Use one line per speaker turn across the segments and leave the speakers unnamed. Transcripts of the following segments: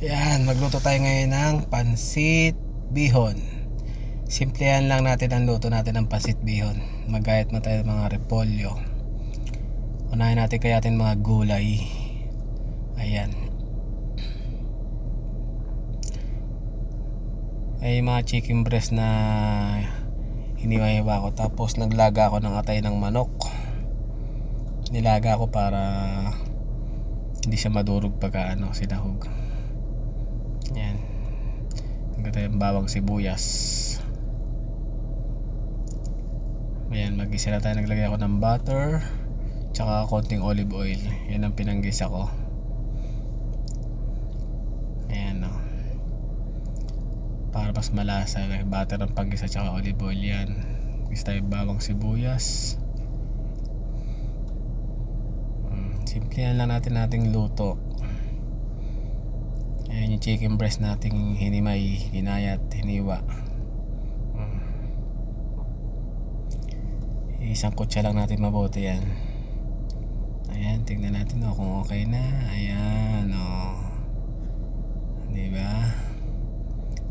Yan, magluto tayo ngayon ng pansit bihon. Simplehan lang natin ang luto natin ng pansit bihon. Magayat mo tayo ng mga repolyo. Unahin natin kayatin mga gulay. Ayan. Ay mga chicken breast na hiniwa-hiwa ko. Tapos naglaga ako ng atay ng manok. Nilaga ko para hindi siya madurog pagka sinahog. Yan. Nagkita yung bawang sibuyas. Ayan, mag-isa na tayo. Naglagay ako ng butter tsaka konting olive oil. Yan ang pinanggisa ko. Ayan o. Para mas malasa. Butter ang panggisa tsaka olive oil yan. Gisa tayo bawang sibuyas. Simplihan lang nating luto. Ayan yung chicken breast nating hinimay, hinayat, hiniwa. Isang kutsa lang natin mabuti yan. Ayan, tingnan natin kung okay na. Ayan diba?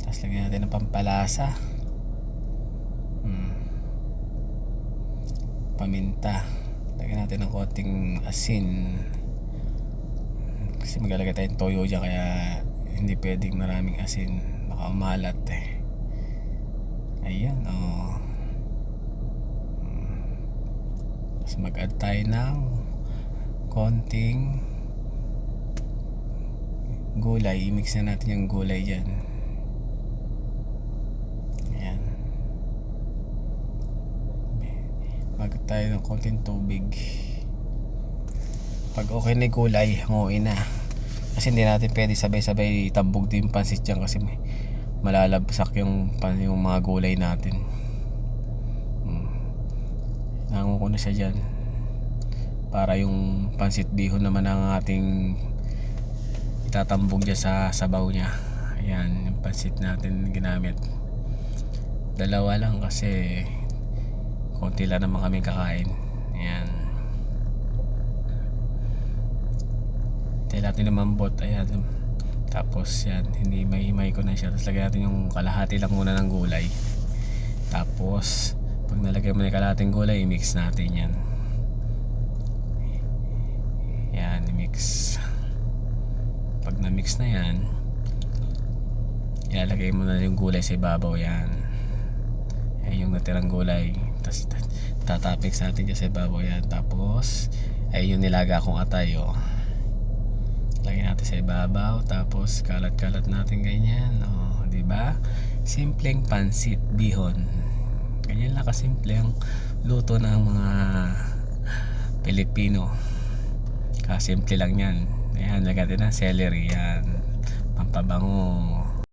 Tapos lagyan natin ng pampalasa. Paminta. Lagyan natin ng konting asin. Kasi maglalagay tayong toyo dyan, kaya hindi pwedeng maraming asin, baka umalat Ayan Tapos mag-add tayo ng konting gulay. I-mix na natin yung gulay dyan. Ayan. Mag-add tayo ng konting tubig. Pag okay na yung gulay, hanguin na. Kasi hindi natin pwede sabay-sabay tambog din pansit dyan, kasi malalabsak yung mga gulay natin. Nango ko na siya dyan para yung pansit bihon naman ang ating itatambog dyan sa sabaw nya. Ayan yung pansit natin ginamit. Dalawa lang kasi konti lang naman kami kakain. Ayan. Tayo natin lumambot. Ayan. Tapos yan, hindi may ko na siya. Tapos lagyan natin yung kalahati lang muna ng gulay. Tapos pag nalagay mo na yung kalahating gulay, i-mix natin yan. Yan, i-mix. Pag na-mix na yan, ilalagay mo na yung gulay sa ibabaw. Yan. Yan yung natirang gulay. Tapos tatapik sa atin dyan sa ibabaw yan. Tapos ay yung nilaga kong atay lagyan natin sa ibabaw. Tapos kalat-kalat natin ganyan. Diba? Simpleng pansit bihon. Ganyan lang kasimple ang luto ng mga Pilipino. Kasimple lang yan. Ayan, lagyan natin ng celery. Yan, pampabango.